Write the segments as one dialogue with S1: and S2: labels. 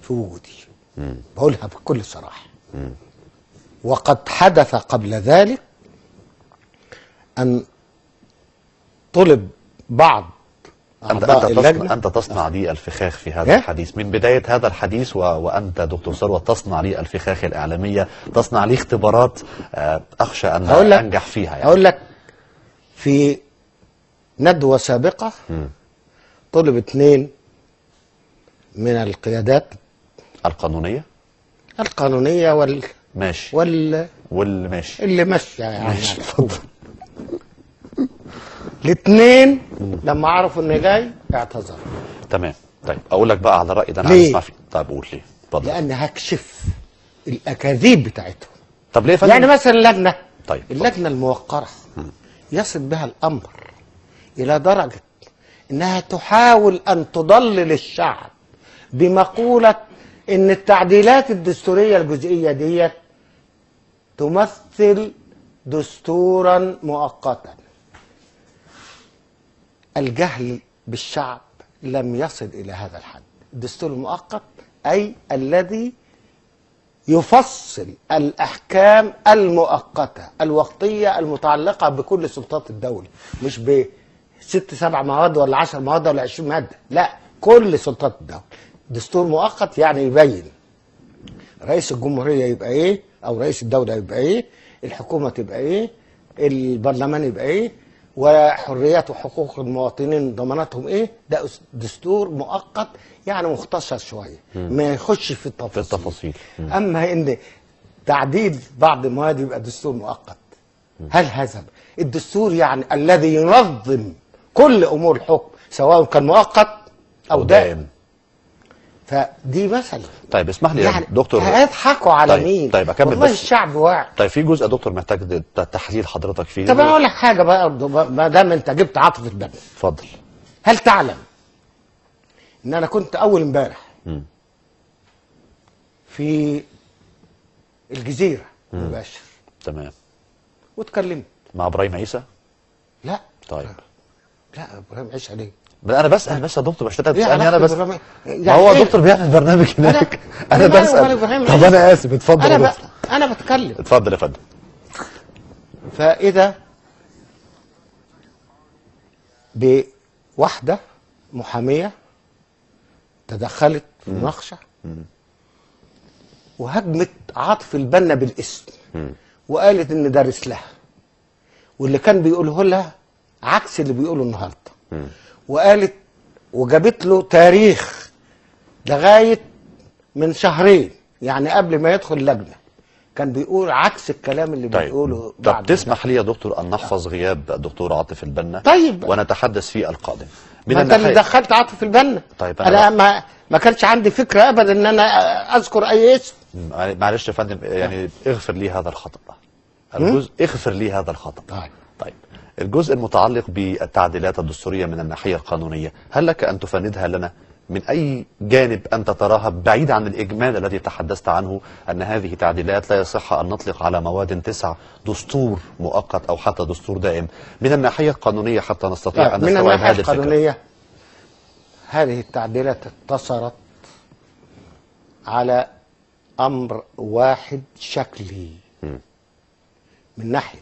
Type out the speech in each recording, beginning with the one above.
S1: في وجودي. بقولها بكل صراحة. وقد حدث قبل ذلك أن طلب بعض أعضاء اللجنة.
S2: أنت تصنع لي الفخاخ في هذا الحديث من بداية هذا الحديث، وأنت دكتور ثروت تصنع لي الفخاخ الإعلامية، تصنع لي اختبارات أخشى أن أنجح فيها يعني.
S1: أقول لك في ندوة سابقة طلب 2 من القيادات القانونية
S2: ماشي
S1: والماشي اللي ماشية يعني ماشي. الاثنين لما عرفوا ان جاي اعتذروا.
S2: تمام. طيب اقول لك بقى على الراي ده انا عايز اسمع فيه. طيب قول ليه؟ اتفضل.
S1: لان هكشف الاكاذيب بتاعتهم.
S2: طب ليه يا فندم؟
S1: يعني مثلا اللجنه،
S2: طيب
S1: اللجنه الموقره يصل بها الامر الى درجه انها تحاول ان تضلل الشعب بمقوله ان التعديلات الدستوريه الجزئيه ديت تمثل دستورا مؤقتا. الجهل بالشعب لم يصل إلى هذا الحد. الدستور المؤقت أي الذي يفصل الأحكام المؤقتة الوقتية المتعلقة بكل سلطات الدولة، مش ب6 7 مواد ولا 10 مواد ولا 20 مادة، لا، كل سلطات الدولة. دستور مؤقت يعني يبين رئيس الجمهورية يبقى إيه، أو رئيس الدولة يبقى إيه، الحكومة تبقى إيه، البرلمان يبقى إيه، وحريات وحقوق المواطنين ضماناتهم ايه. ده دستور مؤقت يعني مختصر شويه، ما يخش في التفاصيل. اما ان تعديل بعض المواد يبقى دستور مؤقت، هل هذا الدستور يعني الذي ينظم كل امور الحكم سواء كان مؤقت او دائم؟ فدي مثلا.
S2: طيب اسمح لي
S1: يعني
S2: يا دكتور،
S1: هيضحكوا على مين؟
S2: طيب اكمل
S1: والله
S2: بس.
S1: الشعب واعي.
S2: طيب في جزء يا دكتور محتاج تحليل حضرتك فيه.
S1: طب اقول لك حاجه بقى ما دام انت جبت عاطفه الدم.
S2: اتفضل.
S1: هل تعلم ان انا كنت اول امبارح في الجزيره مباشر؟
S2: تمام.
S1: واتكلمت
S2: مع ابراهيم عيسى؟
S1: لا.
S2: طيب.
S1: لا ابراهيم عيسى ليه؟
S2: انا بسال بس يا دكتور، مش انت
S1: بتسالني
S2: انا بس.
S1: يعني
S2: ما هو دكتور بيعمل برنامج هناك. انا بسال. طب انا اسف، اتفضل يا دكتور.
S1: انا بتكلم.
S2: اتفضل يا فندم.
S1: فاذا بواحده محاميه تدخلت في المناقشه وهجمت عاطف البنا بالاسم وقالت ان دارس لها، واللي كان بيقوله لها عكس اللي بيقوله النهارده. وقالت وجابت له تاريخ لغايه من شهرين، يعني قبل ما يدخل اللجنه كان بيقول عكس الكلام اللي بيقوله.
S2: طب تسمح لي يا دكتور ان نحفظ غياب الدكتور عاطف البنا؟
S1: طيب.
S2: ونتحدث في القادم.
S1: ما انت اللي دخلت عاطف البنا.
S2: طيب
S1: انا ما كانش عندي فكره ابدا ان انا اذكر اي اسم.
S2: معلش يا فندم، يعني اغفر لي هذا الخطا. اغفر لي هذا الخطا. طيب الجزء المتعلق بالتعديلات الدستوريه من الناحيه القانونيه، هل لك ان تفندها لنا من أي جانب أنت تراها بعيد عن الإجمال الذي تحدثت عنه أن هذه تعديلات لا يصح أن نطلق على مواد 9 دستور مؤقت أو حتى دستور دائم من الناحية القانونية حتى نستطيع أن نستوعب هذه الفكرة؟ من الناحية القانونية
S1: هذه التعديلات اقتصرت على أمر واحد شكلي من ناحية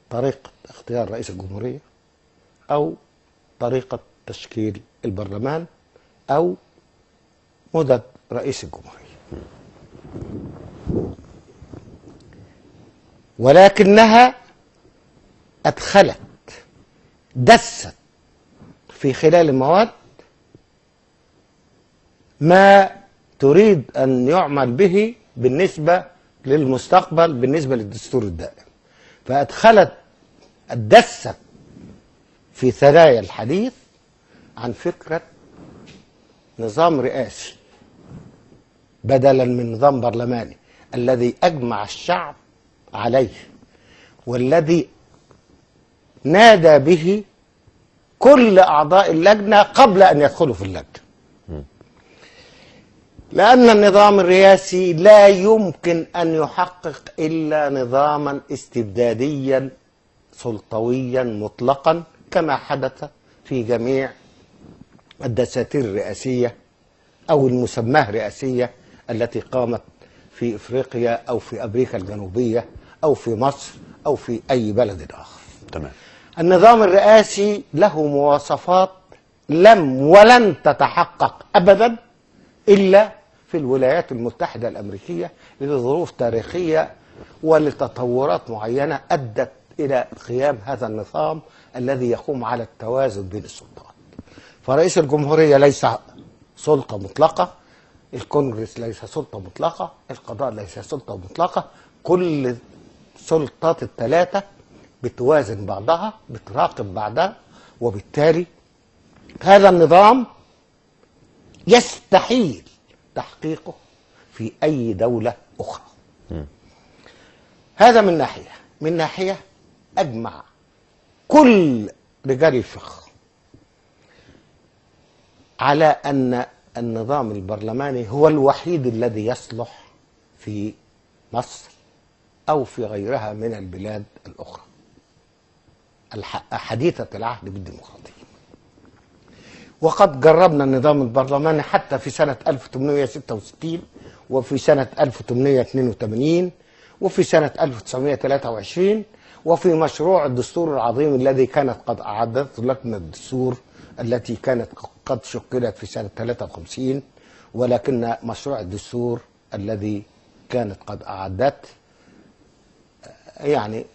S1: طريقة اختيار رئيس الجمهورية أو طريقة تشكيل البرلمان أو مدد رئيس الجمهورية، ولكنها أدخلت دست في خلال المواد ما تريد أن يعمل به بالنسبة للمستقبل بالنسبة للدستور الدائم، فأدخلت دست في ثنايا الحديث عن فكرة نظام رئاسي بدلا من نظام برلماني الذي أجمع الشعب عليه والذي نادى به كل أعضاء اللجنة قبل أن يدخلوا في اللجنة، لأن النظام الرئاسي لا يمكن أن يحقق إلا نظاما استبداديا سلطويا مطلقا كما حدث في جميع الدساتير الرئاسية أو المسماه رئاسية التي قامت في إفريقيا أو في أمريكا الجنوبية أو في مصر أو في أي بلد آخر.
S2: تمام.
S1: النظام الرئاسي له مواصفات لم ولن تتحقق أبدا إلا في الولايات المتحدة الأمريكية لظروف تاريخية ولتطورات معينة أدت إلى قيام هذا النظام الذي يقوم على التوازن بين السلطات. فرئيس الجمهورية ليس سلطة مطلقة، الكونجرس ليس سلطة مطلقة، القضاء ليس سلطة مطلقة، كل السلطات الثلاثة بتوازن بعضها، بتراقب بعضها، وبالتالي هذا النظام يستحيل تحقيقه في أي دولة أخرى. هذا من ناحية. من ناحية أجمع كل رجال الفقه على أن النظام البرلماني هو الوحيد الذي يصلح في مصر أو في غيرها من البلاد الأخرى حديثة العهد بالديمقراطية. وقد جربنا النظام البرلماني حتى في سنة 1866 وفي سنة 1882 وفي سنة 1923 وفي مشروع الدستور العظيم الذي كانت قد أعدته لجنة الدستور التي كانت قد شكلت في سنة 53، ولكن مشروع الدستور الذي كانت قد أعدته يعني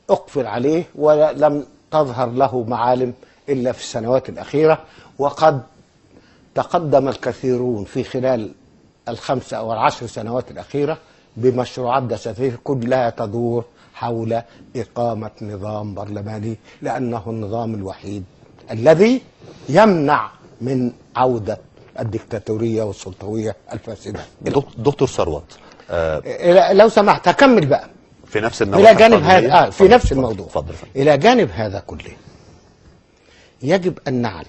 S1: أقفل عليه ولم تظهر له معالم إلا في السنوات الأخيرة. وقد تقدم الكثيرون في خلال ال5 أو 10 سنوات الأخيرة بمشروعات دستورية كلها تدور حول إقامة نظام برلماني، لأنه النظام الوحيد الذي يمنع من عودة الدكتاتورية والسلطوية الفاسدة.
S2: دكتور ثروت،
S1: لو سمحت هكمل بقى
S2: في نفس النوع
S1: إلى جانب هذا في نفس الموضوع.
S2: فضل.
S1: إلى جانب هذا كله يجب أن نعلم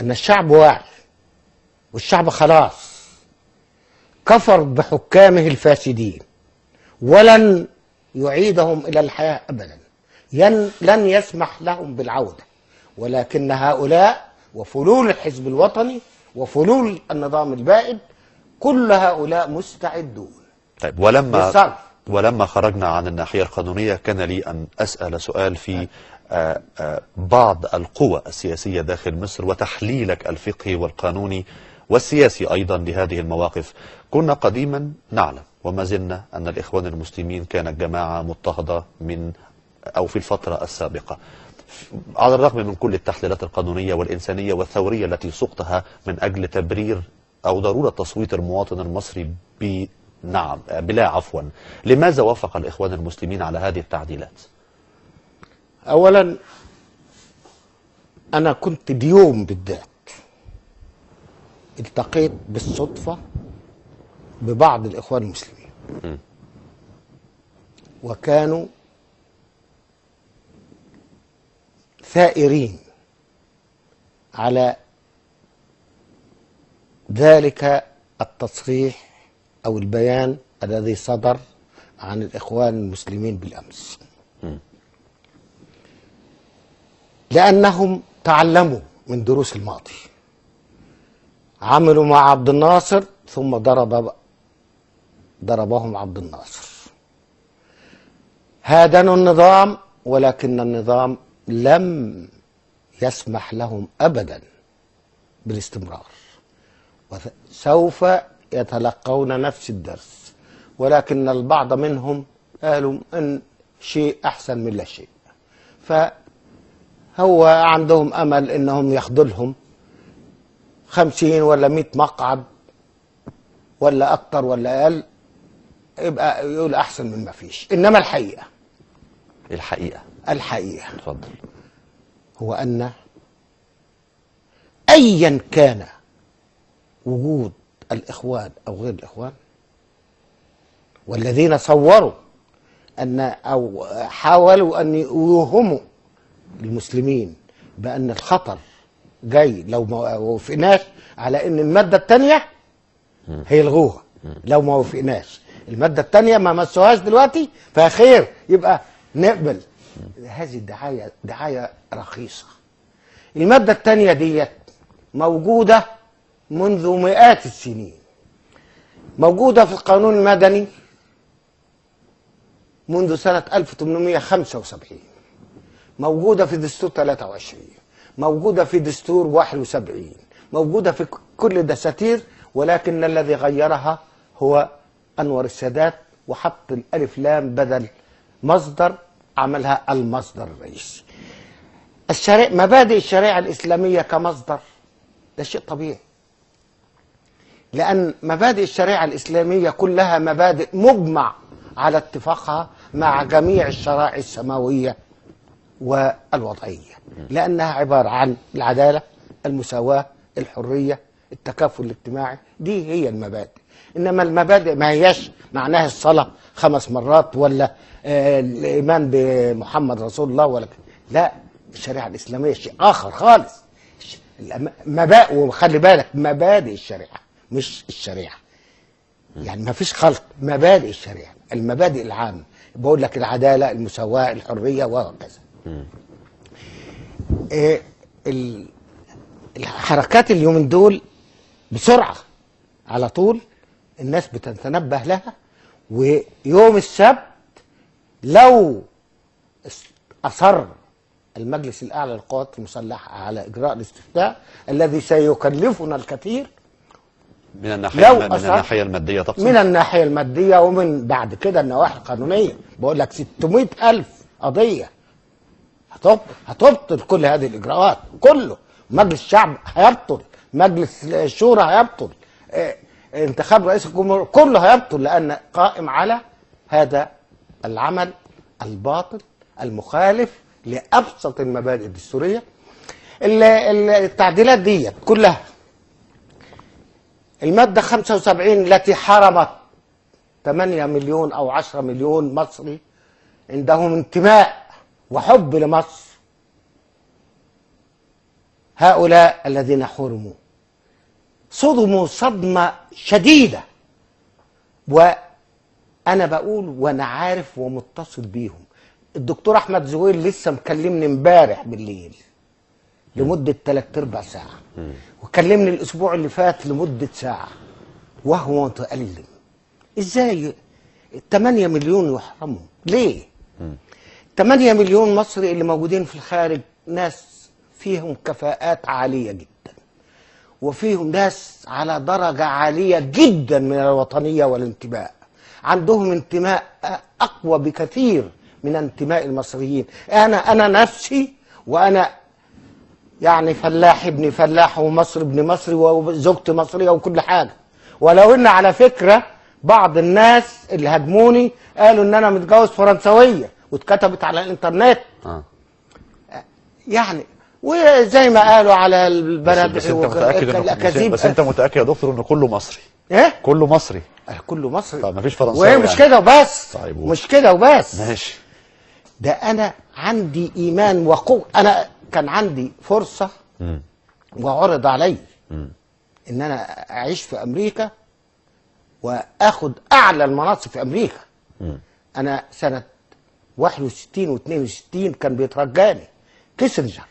S1: أن الشعب واعي، والشعب خلاص كفر بحكامه الفاسدين ولن يعيدهم إلى الحياة أبدا، لن يسمح لهم بالعودة. ولكن هؤلاء وفلول الحزب الوطني وفلول النظام البائد كل هؤلاء مستعدون.
S2: طيب، ولما خرجنا عن الناحية القانونية كان لي أن أسأل سؤال في بعض القوى السياسية داخل مصر وتحليلك الفقهي والقانوني والسياسي أيضا لهذه المواقف. كنا قديما نعلم وما زلنا أن الإخوان المسلمين كانت جماعة مضطهدة في الفترة السابقة، على الرغم من كل التحليلات القانونية والإنسانية والثورية التي سقتها من أجل تبرير أو ضرورة تصويت المواطن المصري بلا عفوا. لماذا وافق الإخوان المسلمين على هذه التعديلات؟
S1: أولا أنا كنت اليوم بالذات التقيت بالصدفة ببعض الإخوان المسلمين وكانوا ثائرين على ذلك التصريح أو البيان الذي صدر عن الإخوان المسلمين بالأمس، لأنهم تعلموا من دروس الماضي. عملوا مع عبد الناصر ثم ضربهم عبد الناصر، هادنوا النظام، ولكن النظام لم يسمح لهم أبدا بالاستمرار، وسوف يتلقون نفس الدرس. ولكن البعض منهم قالوا أن شيء أحسن من لا شيء، فهو عندهم أمل أنهم ياخدوا لهم 50 ولا 100 مقعد ولا أكتر ولا أقل، يبقى يقول أحسن من ما فيش. إنما الحقيقة
S2: اتفضل،
S1: هو أن أيا كان وجود الإخوان أو غير الإخوان والذين صوروا أو حاولوا أن يوهموا المسلمين بأن الخطر جاي لو ما وافقناش على أن المادة الثانية هيلغوها، لو ما وافقناش المادة الثانية ما مسوهاش دلوقتي فخير يبقى نقبل. هذه دعاية رخيصة. المادة الثانية ديت موجودة منذ مئات السنين، موجودة في القانون المدني منذ سنة 1875، موجودة في دستور 23، موجودة في دستور 71، موجودة في كل دساتير، ولكن الذي غيرها هو أنور السادات، وحط الألف لام بدل مصدر، عملها المصدر الرئيسي. مبادئ الشريعة الإسلامية كمصدر ده شيء طبيعي، لأن مبادئ الشريعة الإسلامية كلها مبادئ مجمع على اتفاقها مع جميع الشرائع السماوية والوضعية، لأنها عبارة عن العدالة، المساواة، الحرية، التكافل الاجتماعي. دي هي المبادئ. إنما المبادئ ما هياش معناها الصلاة 5 مرات ولا الإيمان بمحمد رسول الله ولا لا، الشريعة الإسلامية شيء آخر خالص. مبادئ، وخلي بالك مبادئ الشريعة مش الشريعة، يعني ما فيش خلط. مبادئ الشريعة، المبادئ العامة، بقول لك العدالة، المساواة، الحرية وهكذا. الحركات اليومين دول بسرعة على طول الناس بتتنبه لها، ويوم السبت لو أصر المجلس الأعلى للقوات المسلحة على إجراء الاستفتاء الذي سيكلفنا الكثير
S2: من الناحية المادية تقصد؟ من
S1: الناحية المادية، ومن بعد كده النواحي القانونية. بقول لك 600,000 قضية هتبطل كل هذه الإجراءات كله. مجلس الشعب هيبطل، مجلس الشورى هيبطل، انتخاب رئيس الجمهورية كله هيبطل، لأن قائم على هذا العمل الباطل المخالف لأبسط المبادئ الدستورية. التعديلات دي كلها، المادة 75 التي حرمت 8 مليون أو 10 مليون مصري عندهم انتماء وحب لمصر، هؤلاء الذين حرموا صدموا صدمة شديدة. وأنا بقول وأنا عارف ومتصل بيهم. الدكتور أحمد زويل لسه مكلمني امبارح بالليل لمدة 3/4 ساعة، وكلمني الأسبوع اللي فات لمدة ساعة، وهو متألم. إزاي 8 مليون يحرموا؟ ليه؟ 8 مليون مصري اللي موجودين في الخارج ناس فيهم كفاءات عالية جدا، وفيهم ناس على درجة عالية جدا من الوطنية والانتماء، عندهم انتماء أقوى بكثير من انتماء المصريين. أنا نفسي، وأنا يعني فلاح ابن فلاح ومصري ابن مصري وزوجتي مصرية وكل حاجة، ولو إن على فكرة بعض الناس اللي هاجموني قالوا إن أنا متجوز فرنسوية واتكتبت على الإنترنت. يعني وزي ما قالوا على البلد.
S2: بس انت متأكد يا دكتور ان كله مصري؟
S1: ايه؟
S2: كله مصري.
S1: كله مصري.
S2: طب مفيش فرنساوي
S1: وهي مش كده وبس.
S2: طيب
S1: مش كده وبس.
S2: ماشي.
S1: ده انا عندي ايمان وقوة. انا كان عندي فرصة وعرض علي ان انا اعيش في امريكا واخد اعلى المناصب في امريكا. انا سنة 61 و62 كان بيترجاني كيسنجر،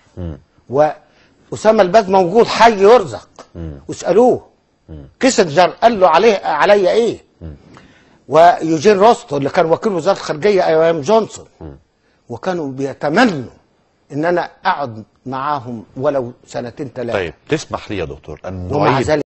S1: وأسامة الباز موجود حي يرزق، واسألوه كيسنجر قال له عليا ايه، ويوجين روستو اللي كان وكيل وزارة الخارجية ايام جونسون، وكانوا بيتمنوا ان انا اقعد معاهم ولو 2 3.
S2: طيب تسمح لي يا دكتور ان
S1: ومع ذلك